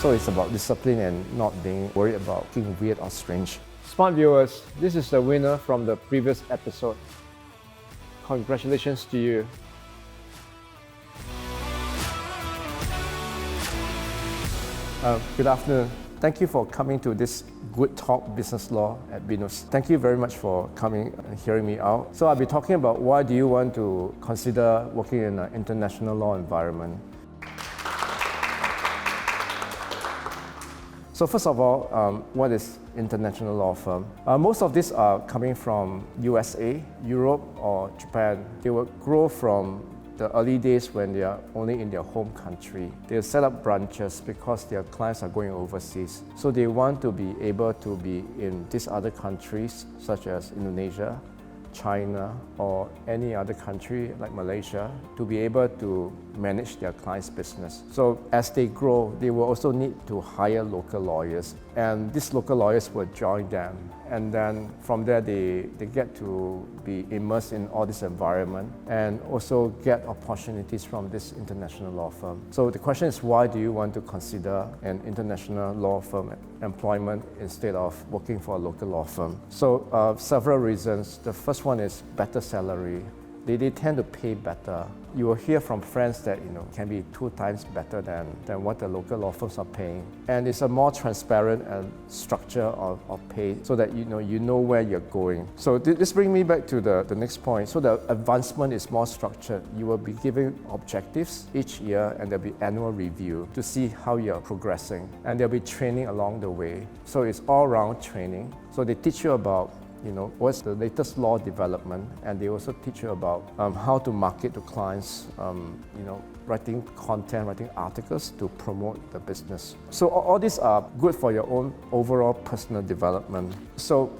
So it's about discipline and not being worried about being weird or strange. Smart viewers, this is the winner from the previous episode. Congratulations to you. Good afternoon. Thank you for coming to this Good Talk Business Law at BINUS. Thank you very much for coming and hearing me out. So I'll be talking about why do you want to consider working in an international law environment. So first of all, what is international law firm? Most of these are coming from USA, Europe, or Japan. They will grow from the early days when they are only in their home country. They'll set up branches because their clients are going overseas. So they want to be able to be in these other countries, such as Indonesia, China, or any other country like Malaysia, to be able to manage their clients' business. So as they grow, they will also need to hire local lawyers, and these local lawyers will join them. And then from there, they get to be immersed in all this environment and also get opportunities from this international law firm. So the question is, why do you want to consider an international law firm employment instead of working for a local law firm? So several reasons. The first one is better salary. They tend to pay better. You will hear from friends that can be 2 times better than what the local law firms are paying. And it's a more transparent structure of pay so that you know where you're going. So this brings me back to the next point. So the advancement is more structured. You will be given objectives each year, and there'll be annual review to see how you're progressing. And there'll be training along the way. So it's all-round training. So they teach you about what's the latest law development, and they also teach you about how to market to clients, writing content, writing articles to promote the business. So all these are good for your own overall personal development. So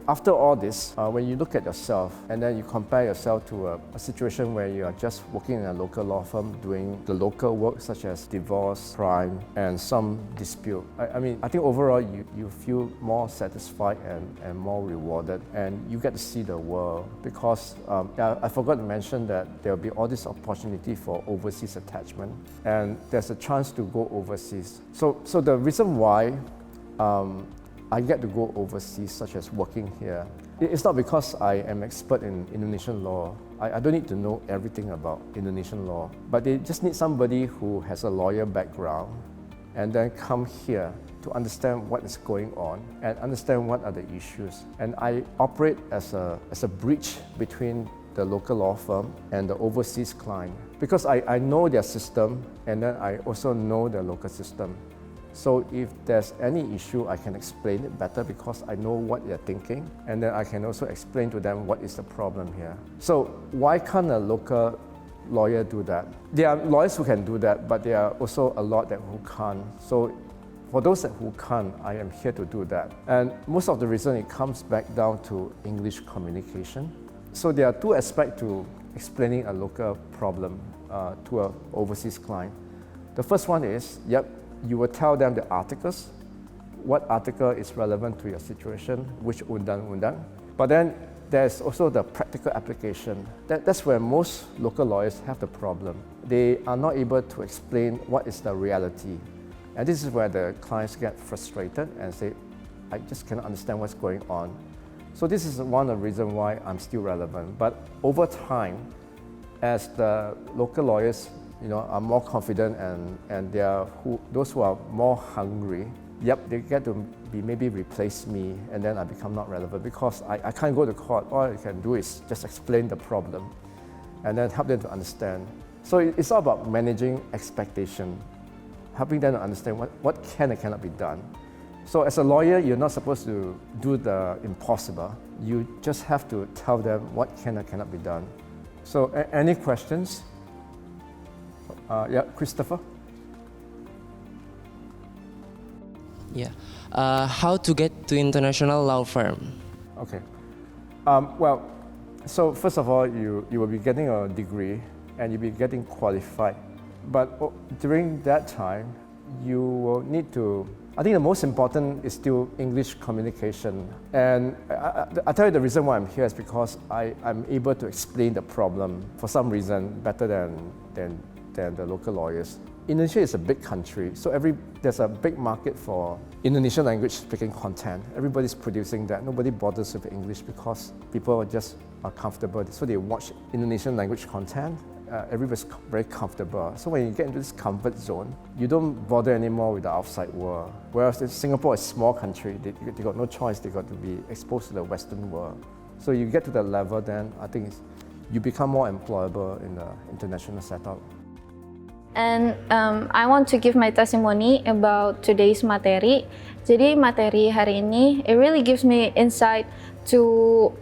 after all this, when you look at yourself and then you compare yourself to a situation where you are just working in a local law firm doing the local work such as divorce, crime, and some dispute, I think overall you feel more satisfied and more rewarded, and you get to see the world because I forgot to mention that there will be all this opportunity for overseas attachment, and there's a chance to go overseas. So the reason why I get to go overseas, such as working here, it's not because I am expert in Indonesian law. I don't need to know everything about Indonesian law, but they just need somebody who has a lawyer background and then come here to understand what is going on and understand what are the issues. And I operate as a bridge between the local law firm and the overseas client because I know their system, and then I also know the local system. So if there's any issue, I can explain it better because I know what they're thinking, and then I can also explain to them what is the problem here. So why can't a local lawyer do that? There are lawyers who can do that, but there are also a lot who can't. So for those who can't, I am here to do that. And most of the reason it comes back down to English communication. So there are 2 aspects to explaining a local problem to an overseas client. The first one is, you will tell them the articles, what article is relevant to your situation, which undang-undang. But then there's also the practical application. That's where most local lawyers have the problem. They are not able to explain what is the reality. And this is where the clients get frustrated and say, I just cannot understand what's going on. So this is one of the reasons why I'm still relevant. But over time, as the local lawyers are more confident and they are those who are more hungry, they get to maybe replace me, and then I become not relevant because I can't go to court. All I can do is just explain the problem and then help them to understand. So it's all about managing expectation, helping them to understand what can and cannot be done. So as a lawyer, you're not supposed to do the impossible. You just have to tell them what can and cannot be done. So any questions? Christopher? How to get to international law firm? Okay. So first of all, you will be getting a degree and you'll be getting qualified. But during that time, you will need to, I think the most important is still English communication. And I tell you the reason why I'm here is because I'm able to explain the problem for some reason better than than the local lawyers. Indonesia is a big country, so there's a big market for Indonesian language speaking content. Everybody's producing that. Nobody bothers with English because people are comfortable, so they watch Indonesian language content. Everybody's very comfortable. So when you get into this comfort zone, you don't bother anymore with the outside world. Whereas in Singapore, is a small country, they got no choice, they got to be exposed to the Western world. So you get to that level, then I think you become more employable in the international setup. And I want to give my testimony about today's materi. Jadi materi hari ini, it really gives me insight to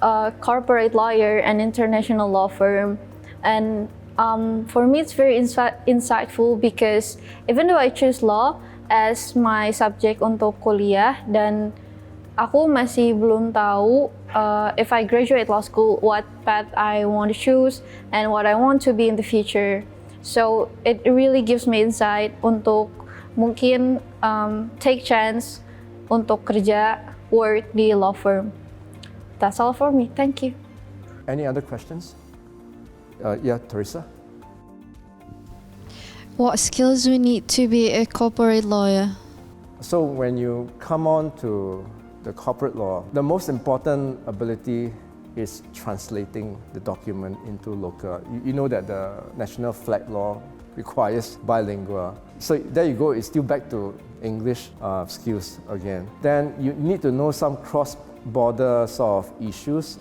a corporate lawyer and international law firm. And for me, it's very insightful because even though I choose law as my subject untuk kuliah, dan aku masih belum tahu if I graduate law school, what path I want to choose and what I want to be in the future. So it really gives me insight untuk mungkin take chance untuk kerja, work di law firm. That's all for me. Thank you. Any other questions? Yeah, Teresa? What skills we need to be a corporate lawyer? So when you come on to the corporate law, the most important ability is translating the document into local. You know that the national flag law requires bilingual. So there you go, it's still back to English skills again. Then you need to know some cross-border sort of issues,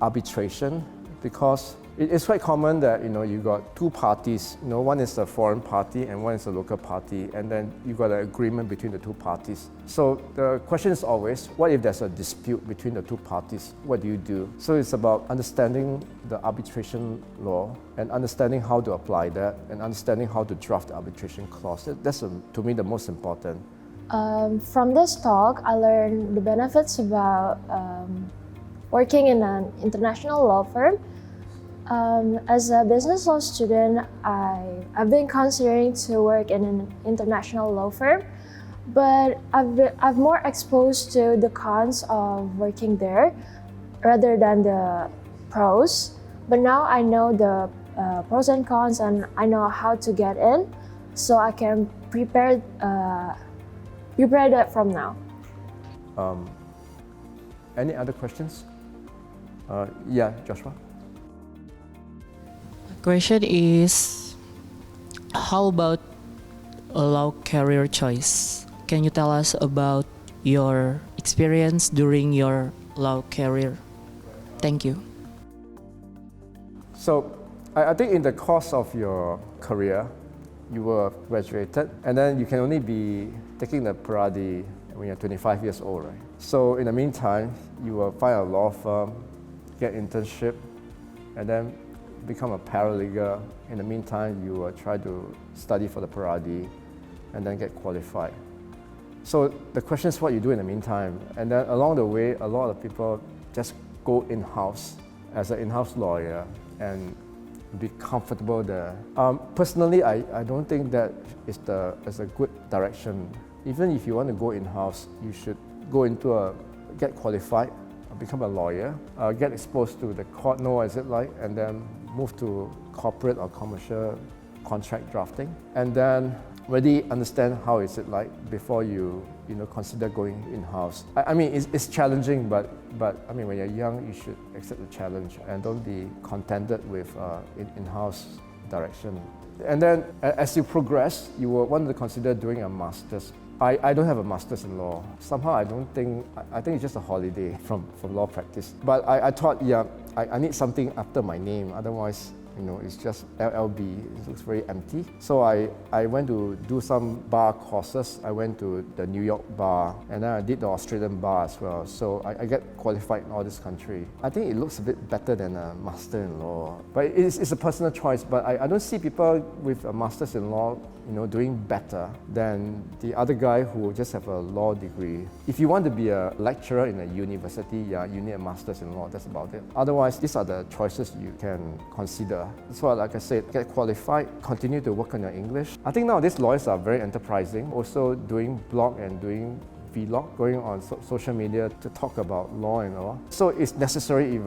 arbitration, because it's quite common that you got two parties. One is a foreign party and one is a local party, and then you got an agreement between the two parties. So the question is always, what if there's a dispute between the two parties? What do you do? So it's about understanding the arbitration law and understanding how to apply that and understanding how to draft the arbitration clause. That's to me the most important. From this talk, I learned the benefits about working in an international law firm. As a business law student, I've been considering to work in an international law firm, but I've more exposed to the cons of working there rather than the pros. But now I know the pros and cons, and I know how to get in, so I can prepare that from now. Any other questions? Yeah, Joshua? Question is, how about a law career choice? Can you tell us about your experience during your law career? Thank you. So I think in the course of your career, you were graduated, and then you can only be taking the Paradi when you're 25 years old, right? So in the meantime, you will find a law firm, get internship, and then become a paralegal. In the meantime, you will try to study for the Paradi and then get qualified. So the question is what you do in the meantime. And then along the way, a lot of people just go in-house as an in-house lawyer and be comfortable there. Personally, I don't think that is a good direction. Even if you want to go in-house, you should go get qualified, become a lawyer, get exposed to the court, know what is it like, and then move to corporate or commercial contract drafting, and then really understand how is it like before you consider going in-house. I mean, it's challenging, but I mean, when you're young, you should accept the challenge and don't be contented with in-house direction. And then as you progress, you will want to consider doing a master's. I don't have a master's in law. Somehow I think it's just a holiday from law practice. But I thought, I need something after my name, otherwise it's just LLB. It looks very empty. So I went to do some bar courses. I went to the New York bar, and then I did the Australian bar as well. So I get qualified in all this country. I think it looks a bit better than a master in law. But it's a personal choice. But I don't see people with a master's in law doing better than the other guy who just have a law degree. If you want to be a lecturer in a university, you need a master's in law, that's about it. Otherwise, these are the choices you can consider. So like I said, get qualified, continue to work on your English. I think nowadays lawyers are very enterprising, also doing blog and doing vlog, going on social media to talk about law and all. So it's necessary if,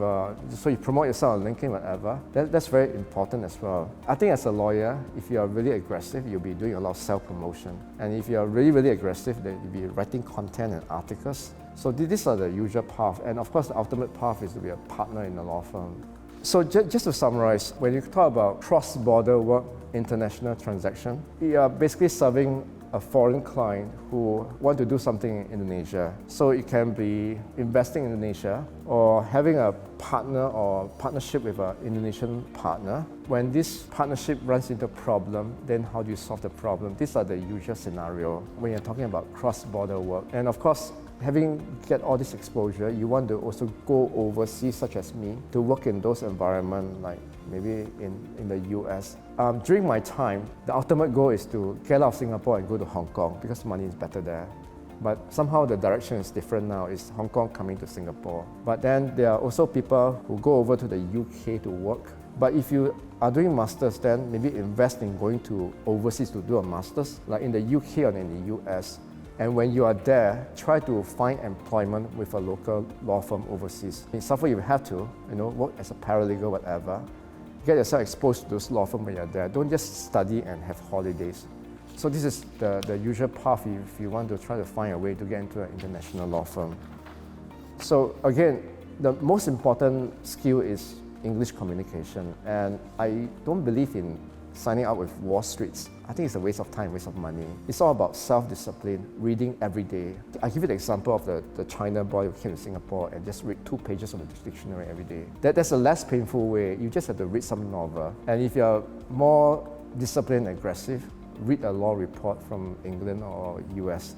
so you promote yourself on LinkedIn, whatever. That's very important as well. I think as a lawyer, if you are really aggressive, you'll be doing a lot of self-promotion. And if you are really, really aggressive, then you'll be writing content and articles. So these are the usual path. And of course, the ultimate path is to be a partner in a law firm. So just to summarize, when you talk about cross-border work, international transaction, you are basically serving a foreign client who want to do something in Indonesia. So it can be investing in Indonesia or having a partner or partnership with an Indonesian partner. When this partnership runs into a problem, then how do you solve the problem? These are the usual scenario when you're talking about cross-border work. And of course, having get all this exposure, you want to also go overseas, such as me, to work in those environments, like maybe in the US. During my time, the ultimate goal is to get out of Singapore and go to Hong Kong because money is better there. But somehow the direction is different now. It's Hong Kong coming to Singapore. But then there are also people who go over to the UK to work. But if you are doing masters, then maybe invest in going to overseas to do a masters, like in the UK or in the US. And when you are there, try to find employment with a local law firm overseas. In South Africa, you have to, work as a paralegal, whatever. Get yourself exposed to those law firms when you're there. Don't just study and have holidays. So this is the usual path if you want to try to find a way to get into an international law firm. So again, the most important skill is English communication. And I don't believe in signing up with Wall Streets. I think it's a waste of time, waste of money. It's all about self-discipline, reading every day. I give you the example of the China boy who came to Singapore and just read 2 pages of the dictionary every day. That's a less painful way. You just have to read some novel. And if you're more disciplined and aggressive, read a law report from England or US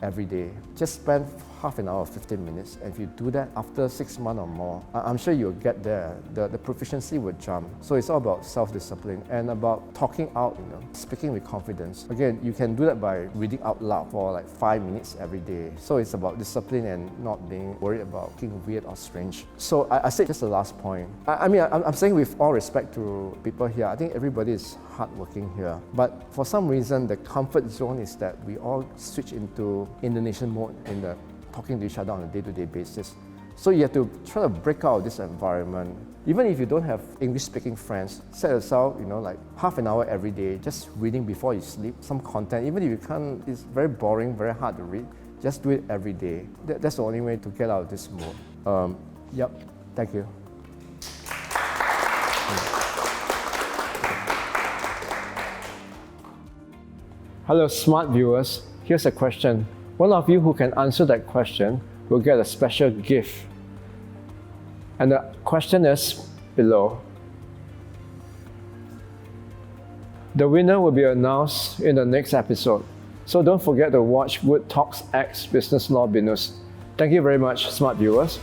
every day. Just spend half an hour, 15 minutes. And if you do that after 6 months or more, I'm sure you'll get there. The proficiency will jump. So it's all about self-discipline and about talking out, speaking with confidence. Again, you can do that by reading out loud for like 5 minutes every day. So it's about discipline and not being worried about looking weird or strange. So I said just the last point. I'm saying with all respect to people here, I think everybody is hardworking here. But for some reason, the comfort zone is that we all switch into Indonesian mode in the talking to each other on a day-to-day basis. So you have to try to break out of this environment. Even if you don't have English-speaking friends, set yourself, like half an hour every day, just reading before you sleep, some content. Even if you can't, it's very boring, very hard to read, just do it every day. That's the only way to get out of this mode. Yep, thank you. Hello, smart viewers. Here's a question. One of you who can answer that question will get a special gift. And the question is below. The winner will be announced in the next episode. So don't forget to watch Wood Talks X Business Law Binus. Thank you very much, smart viewers.